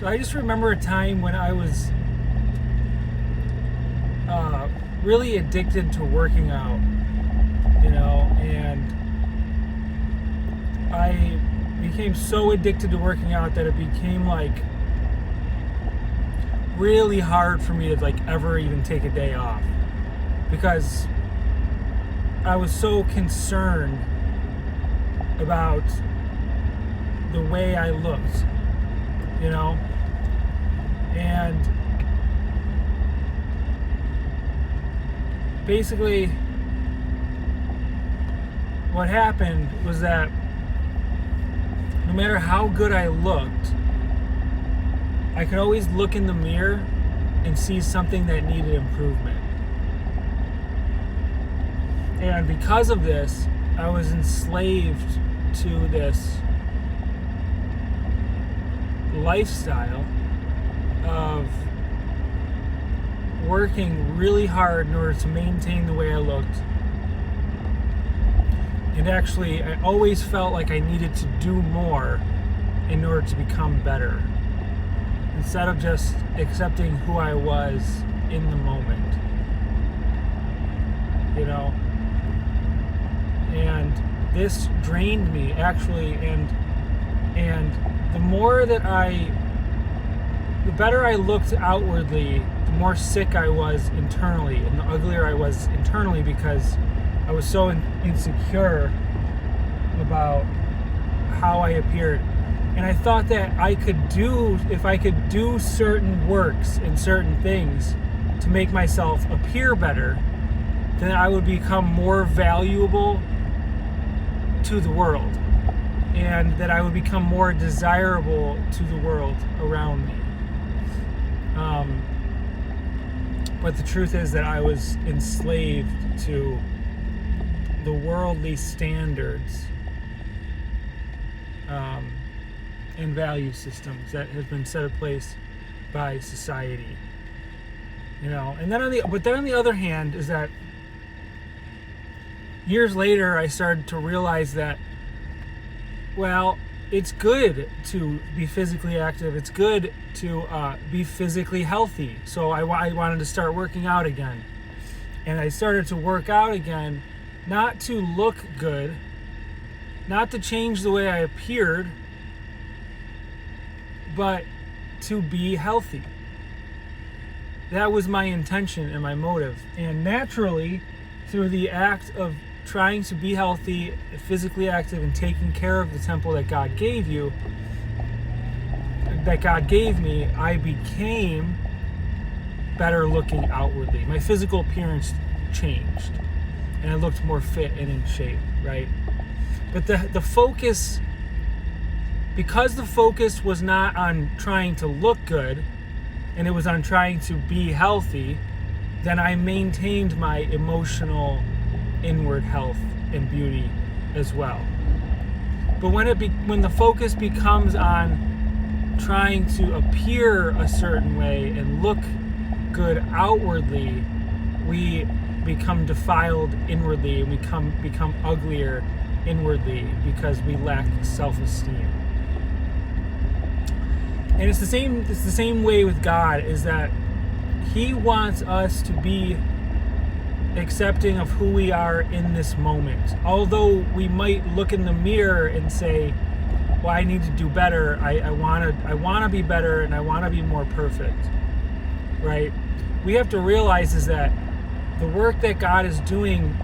So I just remember a time when I was really addicted to working out, and I became so addicted to working out that it became like really hard for me to like ever even take a day off, because I was so concerned about the way I looked, and basically what happened was that no matter how good I looked, I could always look in the mirror and see something that needed improvement. And because of this, I was enslaved to this lifestyle of working really hard in order to maintain the way I looked. And actually, I always felt like I needed to do more in order to become better, instead of just accepting who I was in the moment. And this drained me, actually, and the better I looked outwardly, the more sick I was internally, and the uglier I was internally, because I was so insecure about how I appeared. And I thought that if I could do certain works and certain things to make myself appear better, then I would become more valuable to the world, and that I would become more desirable to the world around me. But the truth is that I was enslaved to the worldly standards and value systems that have been set in place by society. And then on the other hand is that years later I started to realize that, well, it's good to be physically active. It's good to be physically healthy. So I wanted to start working out again. And I started to work out again, not to look good, not to change the way I appeared, but to be healthy. That was my intention and my motive. And naturally, through the act of trying to be healthy, physically active, and taking care of the temple that God gave me, I became better looking outwardly. My physical appearance changed, and I looked more fit and in shape, right? But the focus, because the focus was not on trying to look good, and it was on trying to be healthy, then I maintained my emotional inward health and beauty as well. But when the focus becomes on trying to appear a certain way and look good outwardly, we become defiled inwardly, and we become uglier inwardly, because we lack self-esteem. And it's the same way with God, is that He wants us to be accepting of who we are in this moment. Although we might look in the mirror and say, well, I need to do better, I want to be better, and I want to be more perfect, right? We have to realize is that the work that God is doing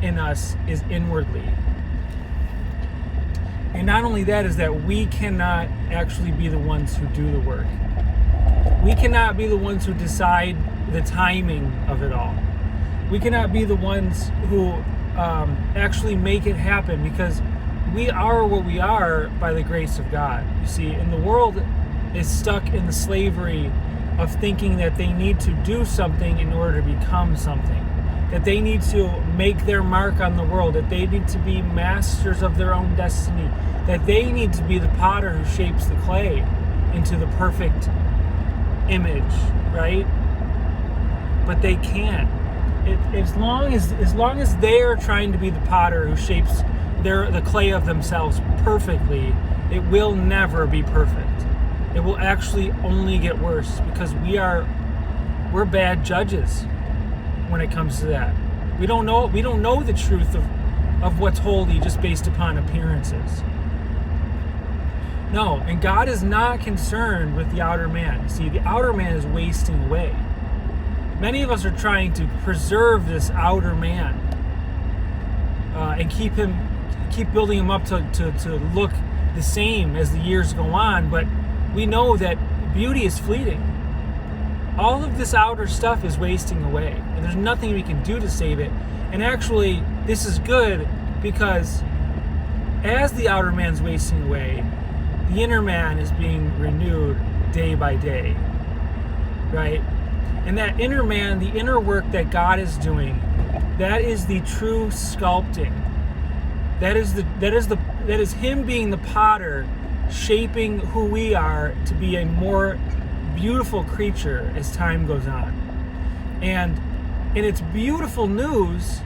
in us is inwardly. And not only that, is that we cannot actually be the ones who do the work. We cannot be the ones who decide the timing of it all. We cannot be the ones who actually make it happen, because we are what we are by the grace of God. You see, and the world is stuck in the slavery of thinking that they need to do something in order to become something, that they need to make their mark on the world, that they need to be masters of their own destiny, that they need to be the potter who shapes the clay into the perfect image, right? But they can't. As long as they are trying to be the potter who shapes the clay of themselves perfectly, it will never be perfect. it will actually only get worse, because we're bad judges when it comes to that. We don't know the truth of what's holy just based upon appearances. No, and God is not concerned with the outer man. See, the outer man is wasting away. Many of us are trying to preserve this outer man and keep building him up to look the same as the years go on, but we know that beauty is fleeting. All of this outer stuff is wasting away, and there's nothing we can do to save it. And actually, this is good, because as the outer man's wasting away, the inner man is being renewed day by day, right? And that inner man, the inner work that God is doing, that is the true sculpting. That is Him being the potter, shaping who we are to be a more beautiful creature as time goes on. And it's beautiful news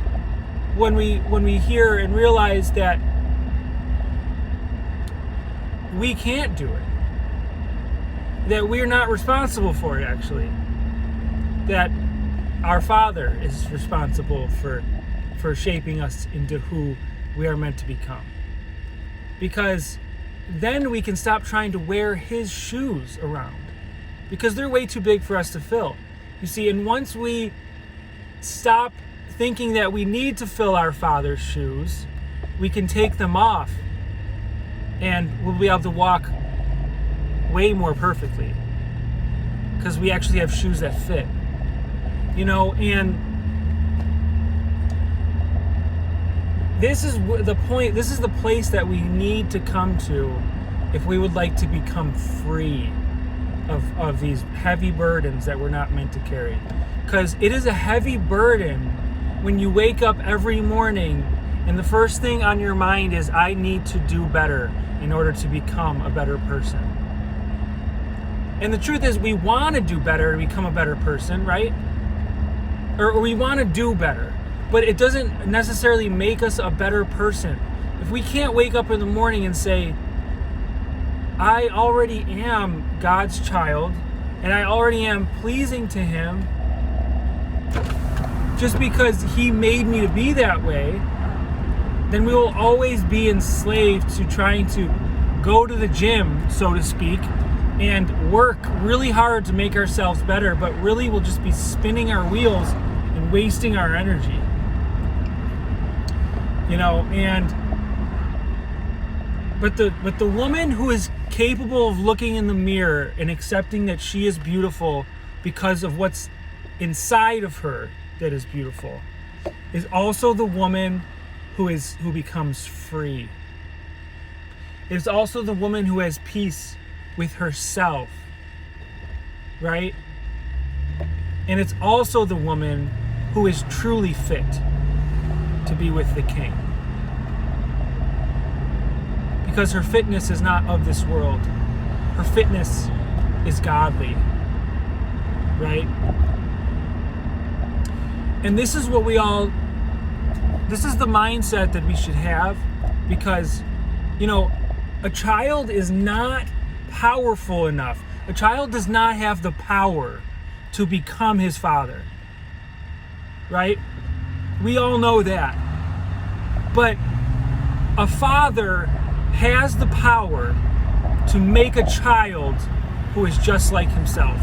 when we hear and realize that we can't do it, that we're not responsible for it, actually, that our Father is responsible for shaping us into who we are meant to become. Because then we can stop trying to wear His shoes around, because they're way too big for us to fill. You see, and once we stop thinking that we need to fill our Father's shoes, we can take them off, and we'll be able to walk way more perfectly, because we actually have shoes that fit. And this is the point, this is the place that we need to come to if we would like to become free of these heavy burdens that we're not meant to carry. Because it is a heavy burden when you wake up every morning and the first thing on your mind is, I need to do better in order to become a better person. And the truth is, we want to do better to become a better person, right? Or we want to do better, but it doesn't necessarily make us a better person. If we can't wake up in the morning and say, I already am God's child, and I already am pleasing to Him, just because He made me to be that way, then we will always be enslaved to trying to go to the gym, so to speak, and work really hard to make ourselves better, but really we'll just be spinning our wheels and wasting our energy. But the woman who is capable of looking in the mirror and accepting that she is beautiful because of what's inside of her that is beautiful, is also the woman who becomes free. It is also the woman who has peace with herself, right? And it's also the woman who is truly fit to be with the King, because her fitness is not of this world. Her fitness is godly, right? And this is this is the mindset that we should have, because, a child is not powerful enough. A child does not have the power to become his father, right? We all know that. But a father has the power to make a child who is just like himself.